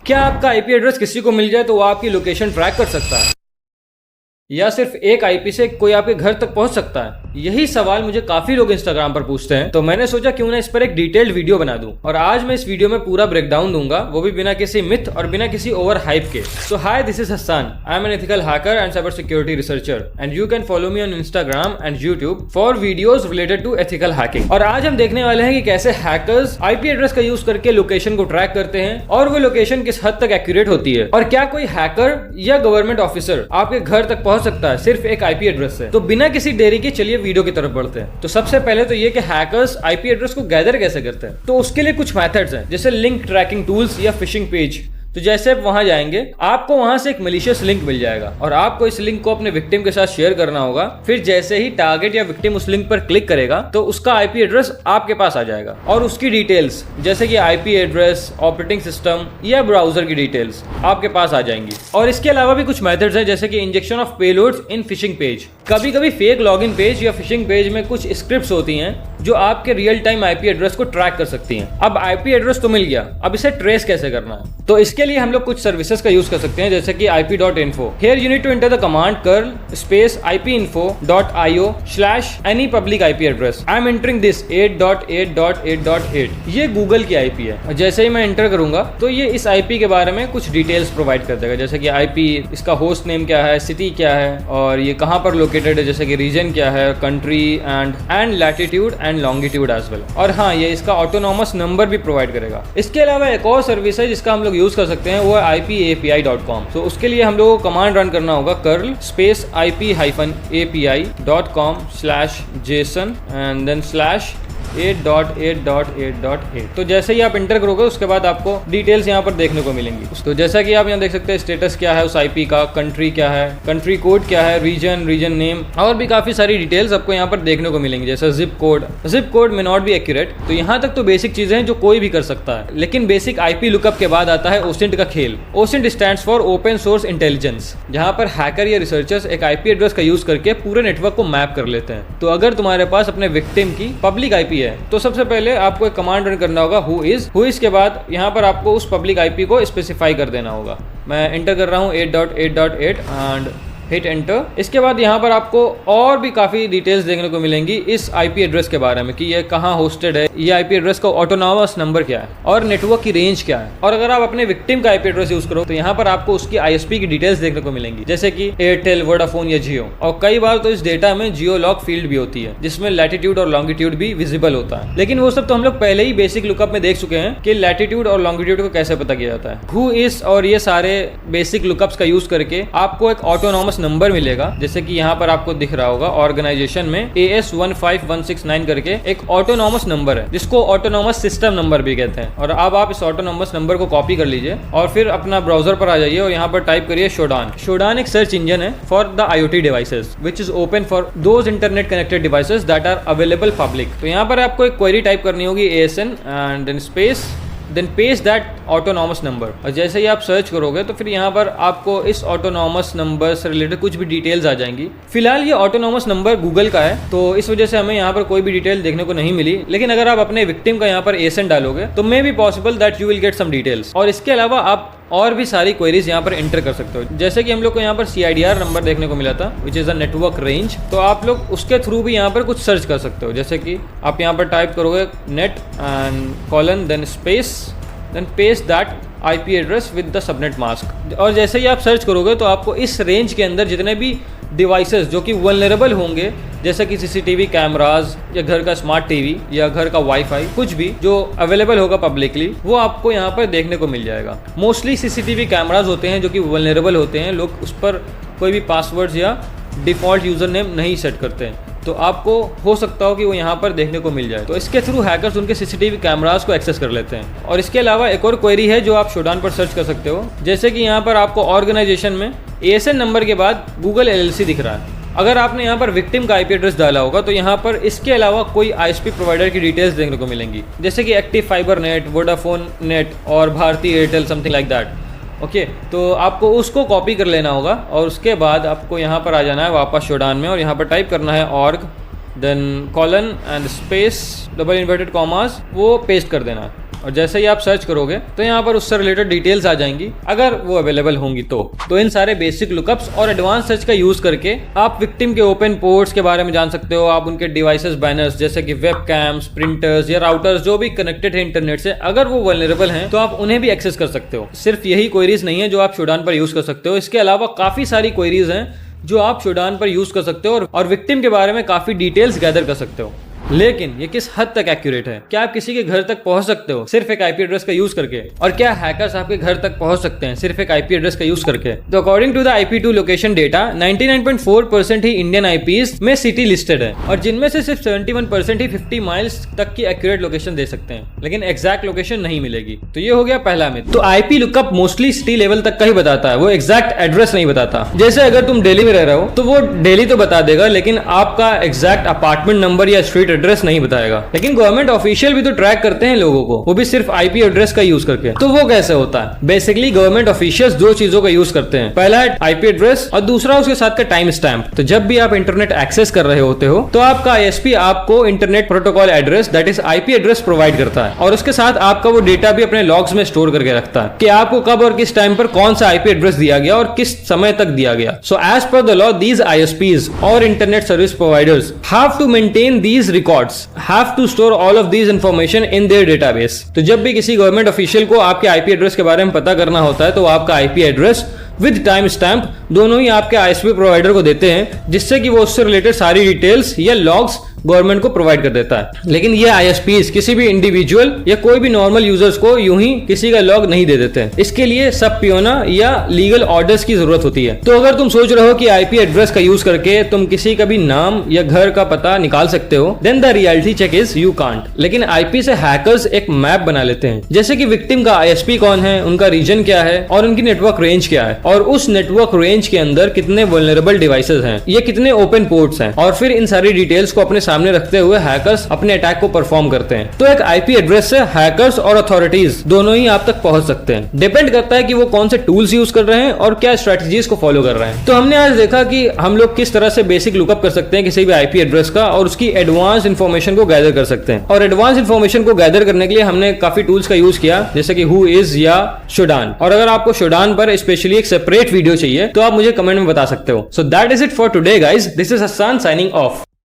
क्या आपका IP address किसी को मिल जाए तो वो आपकी लोकेशन ट्रैक कर सकता है, या सिर्फ एक आईपी से कोई आपके घर तक पहुंच सकता है? यही सवाल मुझे काफी लोग इंस्टाग्राम पर पूछते हैं, तो मैंने सोचा क्यों ना इस पर एक डिटेल्ड वीडियो बना दूं। और आज मैं इस वीडियो में पूरा ब्रेकडाउन दूंगा, वो भी बिना किसी मिथ और बिना किसी ओवर हाइप के। So hi, this is Hasan. I am an ethical hacker and cyber security researcher and you can follow me on Instagram and YouTube for videos related to ethical hacking. और आज हम देखने वाले हैं कि कैसे हैकर्स आईपी एड्रेस का use करके लोकेशन को ट्रैक करते हैं और वो लोकेशन किस हद तक एक्यूरेट होती है, और क्या कोई हैकर या गवर्नमेंट ऑफिसर आपके घर तक पहुंच सकता है सिर्फ एक आईपी एड्रेस से। तो बिना किसी देरी के चलिए वीडियो की तरफ बढ़ते हैं। तो सबसे पहले तो ये कि हैकर्स आईपी एड्रेस को गैदर कैसे करते हैं। तो उसके लिए कुछ मेथड्स हैं, जैसे लिंक ट्रैकिंग टूल्स या फिशिंग पेज। तो जैसे आप वहां जाएंगे, आपको वहां से एक मलिशियस लिंक मिल जाएगा और आपको इस लिंक को अपने विक्टिम के साथ शेयर करना होगा। फिर जैसे ही टारगेट या विक्टिम उस लिंक पर क्लिक करेगा तो उसका आईपी एड्रेस आपके पास आ जाएगा और उसकी डिटेल्स जैसे कि आईपी एड्रेस, ऑपरेटिंग सिस्टम या ब्राउजर की डिटेल्स आपके पास आ जाएंगी। और इसके अलावा भी कुछ मेथड्स हैं, जैसे कि injection of payloads in fishing page. कभी कभी फेक लॉगिन पेज या फिशिंग पेज में कुछ स्क्रिप्ट्स होती हैं जो आपके रियल टाइम आईपी एड्रेस को ट्रैक कर सकती हैं। अब आईपी एड्रेस तो मिल गया, अब इसे ट्रेस कैसे करना है? तो इसके लिए हम लोग कुछ सर्विसेज का यूज कर सकते हैं, जैसे कि ip.info। Here you need to enter the command curl space ipinfo.io/any public IP address। I am entering this 8.8.8.8। ये गूगल की आईपी है और जैसे ही मैं एंटर करूंगा तो ये इस आईपी के बारे में कुछ डिटेल्स प्रोवाइड कर देगा, जैसे कि आईपी, इसका होस्ट नेम क्या है, सिटी क्या है और ये कहां पर लोकेटेड है, जैसे कि रीजन क्या है, country and latitude and longitude as well. और हाँ, ये इसका ऑटोनॉमस नंबर भी प्रोवाइड करेगा। इसके अलावा एक और सर्विस है जिसका हम लोग यूज कर सकते हैं, वो है ipapi.com। तो उसके लिए हम लोगों को कमांड रन करना होगा curl space ip-api.com/json and then /8.8.8.8। तो जैसे ही आप इंटर करोगे उसके बाद आपको डिटेल्स यहाँ पर देखने को मिलेंगी। तो जैसा कि आप यहाँ देख सकते हैं, स्टेटस क्या है उस आईपी का, कंट्री क्या है, कंट्री कोड क्या है, रीजन नेम, और भी काफी सारी डिटेल्स आपको यहाँ पर देखने को मिलेंगी, जैसे जिप कोड में नॉट बी एक्यूरेट। तो यहाँ तक तो बेसिक चीजें हैं जो कोई भी कर सकता है, लेकिन बेसिक आईपी लुकअप के बाद आता है ओसिंट का खेल। OSINT stands for open source intelligence, जहाँ पर हैकर या रिसर्चर्स एक आईपी एड्रेस का यूज करके पूरे नेटवर्क को मैप कर लेते हैं। तो अगर तुम्हारे पास अपने विक्टिम की पब्लिक आईपी है तो सबसे पहले आपको एक कमांड रन करना होगा हु इज के बाद यहाँ पर आपको उस पब्लिक आईपी को स्पेसिफाई कर देना होगा। मैं एंटर कर रहा हूँ 8.8.8 एंड हिट एंटर। इसके बाद यहाँ पर आपको और भी काफी डिटेल्स देखने को मिलेंगी इस आईपी एड्रेस के बारे में कि ये कहाँ होस्टेड है, ये आईपी एड्रेस का ऑटोनॉमस नंबर क्या है और नेटवर्क की रेंज क्या है। और अगर आप अपने विक्टिम का आईपी एड्रेस यूज करो तो यहाँ पर आपको उसकी आईएसपी की डिटेल्स देखने को मिलेंगी, जैसे कि एयरटेल, वोडाफोन या जियो। और कई बार तो इस डेटा में जियो लॉग फील्ड भी होती है जिसमें लैटिट्यूड और लॉन्गिट्यूड भी विजिबल होता है। लेकिन वो सब तो हम लोग पहले ही बेसिक लुकअप में देख चुके हैं कि लैटिट्यूड और लॉन्गिट्यूड को कैसे पता किया जाता है। हु इज और ये सारे बेसिक लुकअप्स का यूज करके आपको एक ऑटोनॉमस नंबर मिलेगा, जैसे कि यहाँ पर आपको दिख रहा होगा ऑर्गेनाइजेशन में AS15169 करके एक ऑटोनॉमस नंबर है जिसको ऑटोनॉमस सिस्टम नंबर भी कहते हैं। और अब आप इस ऑटोनॉमस नंबर को कॉपी कर लीजिए और फिर अपना ब्राउजर पर आ जाइए और यहाँ पर टाइप करिए शोडान एक सर्च इंजन है for the IoT devices which is open for those internet connected devices that are available public. तो यहाँ पर आपको एक क्वेरी टाइप करनी होगी ASN and then space then paste that autonomous number. और जैसे ही आप सर्च करोगे तो फिर यहाँ पर आपको इस ऑटोनॉमस नंबर से रिलेटेड कुछ भी डिटेल्स आ जाएंगी। फिलहाल ये ऑटोनॉमस नंबर गूगल का है तो इस वजह से हमें यहाँ पर कोई भी डिटेल देखने को नहीं मिली, लेकिन अगर आप अपने विक्टिम का यहाँ पर ASN डालोगे तो may be possible that you will get some details. और इसके अलावा आप और भी सारी क्वेरीज यहाँ पर एंटर कर सकते हो, जैसे कि हम लोग को यहाँ पर CIDR नंबर देखने को मिला था which is a network range. तो आप लोग उसके थ्रू भी यहाँ पर कुछ सर्च कर सकते हो, जैसे कि आप यहाँ पर टाइप करोगे net and colon then space then paste that IP address with the subnet mask. और जैसे ही आप सर्च करोगे तो आपको इस रेंज के अंदर जितने भी डिवाइसेस जो कि वल्नरेबल होंगे, जैसे कि CCTV कैमराज या घर का स्मार्ट टीवी या घर का वाईफाई, कुछ भी जो अवेलेबल होगा पब्लिकली वो आपको यहाँ पर देखने को मिल जाएगा। मोस्टली CCTV कैमराज होते हैं जो कि वल्नरेबल होते हैं, लोग उस पर कोई भी पासवर्ड्स या डिफ़ॉल्ट यूज़र नेम नहीं सेट करते हैं, तो आपको हो सकता हो कि वो यहाँ पर देखने को मिल जाए। तो इसके थ्रू हैकर्स उनके CCTV कैमरास को एक्सेस कर लेते हैं। और इसके अलावा एक और क्वेरी है जो आप शोडान पर सर्च कर सकते हो, जैसे कि यहाँ पर आपको ऑर्गेनाइजेशन में ASN नंबर के बाद गूगल LLC दिख रहा है। अगर आपने यहाँ पर विक्टिम का आईपी एड्रेस डाला होगा तो यहाँ पर इसके अलावा कोई ISP प्रोवाइडर की डिटेल्स देखने को मिलेंगी, जैसे कि active Fibernet, Vodafone net और Bharti Airtel, something like that. Okay, तो आपको उसको कॉपी कर लेना होगा और उसके बाद आपको यहाँ पर आ जाना है वापस शोडान में और यहाँ पर टाइप करना है org then colon and space double inverted commas, वो पेस्ट कर देना। और जैसे ही आप सर्च करोगे तो यहाँ पर उससे रिलेटेड डिटेल्स आ जाएंगी, अगर वो अवेलेबल होंगी तो इन सारे बेसिक लुकअप्स और एडवांस सर्च का यूज करके आप विक्टिम के ओपन पोर्ट्स के बारे में जान सकते हो। आप उनके डिवाइसेस बैनर्स जैसे कि वेब कैम्स, प्रिंटर्स या राउटर्स जो भी कनेक्टेड है इंटरनेट से, अगर वो वल्नरेबल हैं तो आप उन्हें भी एक्सेस कर सकते हो। सिर्फ यही क्वेरीज नहीं है जो आप शोडान पर यूज कर सकते हो, इसके अलावा काफी सारी क्वेरीज हैं जो आप शोडान पर यूज कर सकते हो और विक्टिम के बारे में काफी डिटेल्स गैदर कर सकते हो। लेकिन ये किस हद तक एक्यूरेट है? क्या आप किसी के घर तक पहुंच सकते हो सिर्फ एक आईपी एड्रेस का यूज करके? और क्या हैकर्स आपके घर तक पहुंच सकते हैं सिर्फ एक आईपी एड्रेस का यूज करके? तो according to the IP2 location data 99.4% ही इंडियन आईपीज में सिटी लिस्टेड है और जिनमें से सिर्फ 71% ही 50 माइल्स तक की एक्यूरेट लोकेशन दे सकते हैं, लेकिन एग्जैक्ट लोकेशन नहीं मिलेगी। तो ये हो गया पहला मिथ। तो IP lookup mostly city level तक का ही बताता है, वो एग्जैक्ट एड्रेस नहीं बताता। जैसे अगर तुम दिल्ली में रह रहे हो तो वो दिल्ली तो बता देगा, लेकिन आपका एग्जैक्ट अपार्टमेंट नंबर या स्ट्रीट एड्रेस नहीं बताएगा। लेकिन गवर्नमेंट ऑफिशियल भी तो ट्रैक करते हैं लोगों को, वो भी सिर्फ आईपी एड्रेस का यूज करके। तो वो कैसे होता है? बेसिकली गवर्नमेंट ऑफिशियल्स दो चीजों का यूज करते हैं, पहला है आईपी एड्रेस और दूसरा उसके साथ का टाइम स्टैम्प। तो जब भी आप इंटरनेट एक्सेस कर रहे होते हो तो आपका आईएसपी आपको internet protocol address that is IP address provide करता है और उसके साथ आपका वो डेटा भी अपने लॉग्स में स्टोर करके रखता है कि आपको कब और किस टाइम पर कौन सा आईपी एड्रेस दिया गया और किस समय तक दिया गया। So as per the law these ISPs और internet service providers have to maintain these records, have to store all of these information in their database. तो जब भी किसी गवर्नमेंट ऑफिशियल को आपके आईपी एड्रेस के बारे में पता करना होता है तो आपका IP address with time stamp दोनों ही आपके आईएसपी प्रोवाइडर को देते हैं, जिससे कि वो उससे रिलेटेड सारी डिटेल्स या लॉग्स गवर्नमेंट को प्रोवाइड कर देता है। लेकिन ये आईएसपीज किसी भी इंडिविजुअल या कोई भी नॉर्मल यूजर्स को यूं ही किसी का लॉग नहीं दे देते हैं। इसके लिए सब पियोना या लीगल ऑर्डर्स की जरूरत होती है। तो अगर तुम सोच रहे हो कि आईपी एड्रेस का यूज करके तुम किसी का भी नाम या घर का पता निकाल सकते हो, then the reality check is you can't. लेकिन आईपी से हैकर्स एक मैप बना लेते हैं, जैसे कि विक्टिम का आईएसपी कौन है, उनका रीजन क्या है और उनकी नेटवर्क रेंज क्या है और उस नेटवर्क रेंज के अंदर कितने वल्नरेबल डिवाइसेस हैं, ये कितने ओपन पोर्ट्स हैं, और फिर इन सारी डिटेल्स को अपने सामने रखते हुए हैकर्स अपने अटैक को परफॉर्म करते हैं। तो एक आईपी एड्रेस से हैकर्स और अथॉरिटीज दोनों ही आप तक पहुंच सकते हैं। डिपेंड करता है कि वो कौन से टूल्स यूज कर रहे हैं और क्या स्ट्रेटजीज को फॉलो कर रहे हैं। तो हमने आज देखा कि हम लोग किस तरह से बेसिक लुकअप कर सकते हैं किसी भी आईपी एड्रेस का और उसकी एडवांस इंफॉर्मेशन को गैदर कर सकते हैं। और एडवांस इंफॉर्मेशन को गैदर करने के लिए हमने काफी टूल्स का यूज किया, जैसे कि हु इज या शोडान। और अगर आपको शोडान पर स्पेशली एक सेपरेट वीडियो चाहिए तो आप मुझे कमेंट में बता सकते हो। So that is it for today guys, this is Hasan signing of.